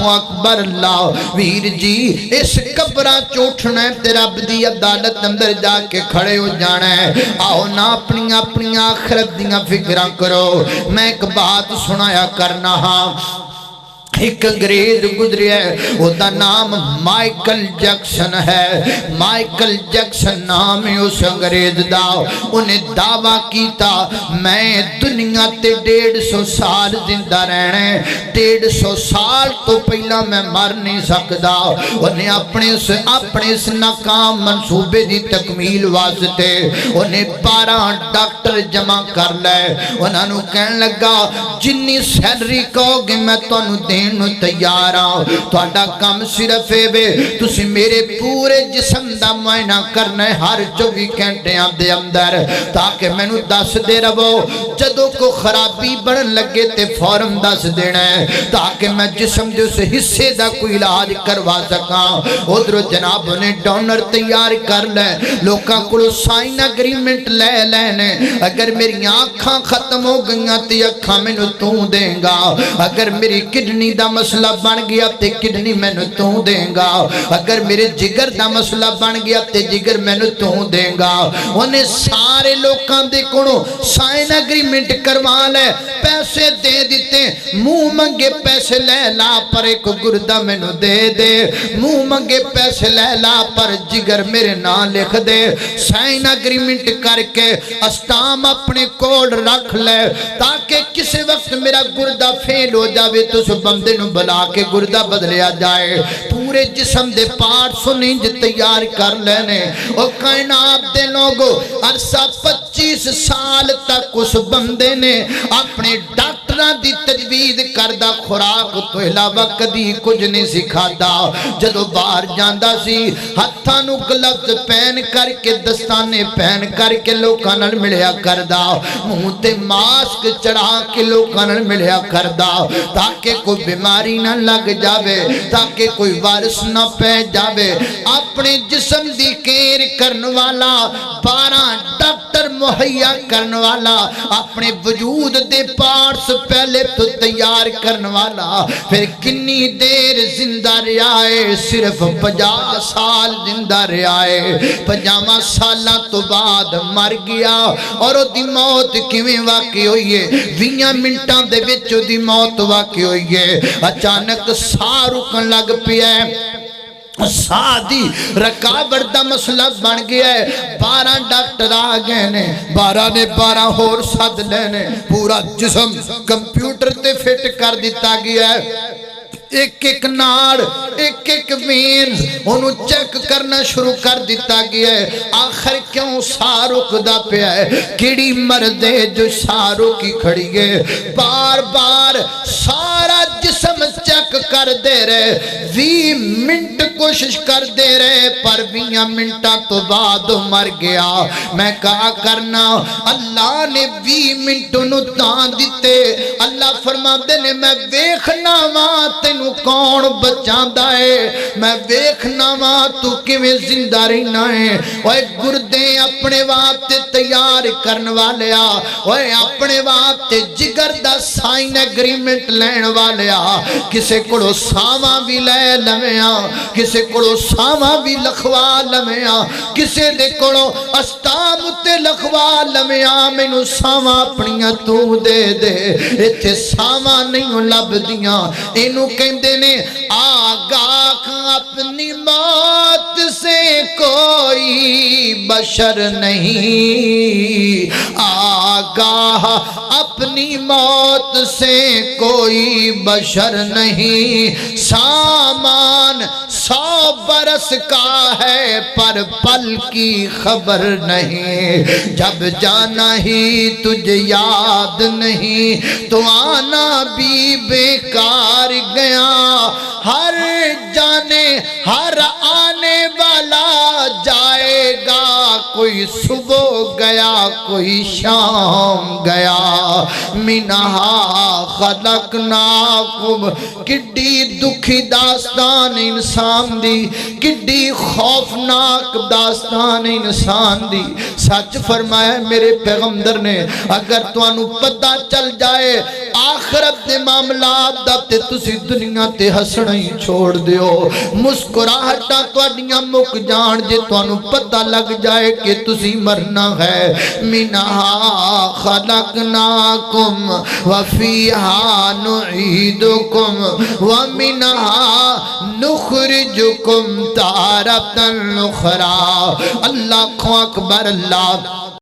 अकबर अल्लाह। वीर जी इस कब्रां च उठना ते रब दी अदालत अंदर जाके खड़े हो जाना है। आओ ना अपनी अपनी आखिरत दियां फिक्रां करो। मैं एक बात सुनाया करना हाँ। एक अंग्रेज गुजरिया उसका नाम माइकल जैक्सन है। माइकल जैक्सन नाम है उस अंग्रेज दा। उन्हें दावा किया मैं दुनिया ते 150 साल जिंदा रहना है, 150 साल तो पहला मैं मर नहीं सकता। उन्हें अपने इस नाकाम मनसूबे की तकमील वास्ते उन्हें 12 डॉक्टर जमा कर ले। उन्होंने कहन लगा जिन्नी सैलरी कहोगे मैं तुहानू देन तैयार हाँ। तुहाडा काम सिर्फ वे तुसी मेरे पूरे जिस्म दा मुआयना करना है हर 24 घंटियां दे अंदर, ताकि मैनू दस दे रवो जदों को खराबी बनन लगे ते फौरन दस देना है, ताकि मैं जिस्म दे उस हिस्से दा कोई इलाज करवा सका। उधरों जनाब ने डोनर तैयार कर ले, लोकां कोलों साइन एग्रीमेंट ले लेने। अगर मेरी अखां खत्म हो गईयां ते अखां मैनू तू देगा, अगर मेरी किडनी दा मसला बन गया ते किडनी मैनू तू देगा, अगर मेरे जिगर दा मसला बन गया ते जिगर मैनू तू देगा। उन्हें सारे लोगों के कोलों साइन एग्रीमेंट करवा ले, पैसे दे दिते, मुंह मंगे पैसे ले ला पर एक गुर्दा मैनू दे दे, मुंह मंगे पैसे ले ला पर जिगर मेरे नाम लिख दे। साइन एग्रीमेंट करके अस्ताम अपने कोल रख ले, ताकि किसी वक्त मेरा गुर्दा फेल हो जाए तो उस बंदे नू बुला के गुर्दा बदलिया जाए। पूरे जिस्म दे पार्ट्स इंज तैयार कर लेने। और कायनात दे लोगो अरसा 25 साल तक उस बंदे ने अपने डॉक्टरां दी तजवीज करदा खुराक तो इलावा कदी कुछ नहीं सिखादा। जदों बाहर जांदा सी हत्थां नू ग्लव्स पहन करके दस्ताने पहन करके लोकां नाल मिलिया करदा, मुंह ते मास्क चढ़ा के लोकां नाल मिलिया करदा, ताकि कोई बीमारी ना लग जावे, ताकि कोई वायरस ना पै जावे। अपने जिस्म दी केयर करने वाला 12 डॉक्टर मुहैया करने वाला, अपने वजूद दे पार्ट्स पहले तो तैयार करने वाला, फिर किन्नी देर जिंदा रहा है? सिर्फ 50 साल जिंदा रहा है। 50 साल तो बाद मर गया। और ओदी मौत किवें वाकई हुई है? 20 मिनटां दे विच ओदी मौत वाकई हुई है। अचानक साह रुकन लग पिया है, सादी रकावट दा मसला बन गया है। 12 डॉक्टर आ गए ने, 12 ने 12 होर सद लेने, पूरा जिस्म कंप्यूटर ते फिट कर दिता गया है। एक एक नाड़ एक एक वेन ओनू चेक करना शुरू कर दिता गया है। आखिर क्यों साह रुकदा पिया है? किड़ी मर्द है जो साह रुकी खड़ी है? बार बार सारा जिस्म चेक कर दे रहे, 20 मिनट कोशिश कर दे रहे, पर 20 मिनटा तो बाद मर गया। मैं कहा करना अल्लाह ने 20 मिनट नू तां दिते। अल्लाह फरमाते ने मैं वेखना वा तेनू कौन बचांदा है, मैं वेखना वा तू किवें जिंदा रहना है। ओए गुर्दे अपने वास्ते तैयार करने वाले आ, ओए अपने वास्ते जिगर दा साइन एग्रीमेंट लैण वाले आ, किसे कोलों सावा भी ले लवें, किसे कोलों सावा भी लखवा लवें, किसे दे कोलों अस्ताम उत्ते लखवा लवें। मैनू सावा अपनियां तू दे दे, इत्थे सावा नहीं लभदियां। इनू कहंदे ने आगाह अपनी मौत से कोई बशर नहीं, आगाह अपनी मौत से कोई बशर नहीं। सामान 100 बरस का है पर पल की खबर नहीं, जब जाना ही तुझे याद नहीं तो आना भी बेकार गया। हर जाने हर आने वाला जाएगा, कोई सुबह गया कोई शाम गया। منہا خلقناکم کڈی دکھی داستان انسان دی کڈی خوفناک داستان انسان دی سچ فرمایا میرے پیغمبر نے اگر تانوں پتہ چل جائے آخرت دے معاملات دا تے تسی دنیا تے ہسنا ہی چھوڑ دیو مسکراہٹاں تواڈیاں مک جان جے تانوں پتہ لگ جائے کہ تسی مرنا ہے منہا خلقناکم وفیہا نعیدکم ومنہا نخرجکم تارۃ اخری اللہ اکبر اللہ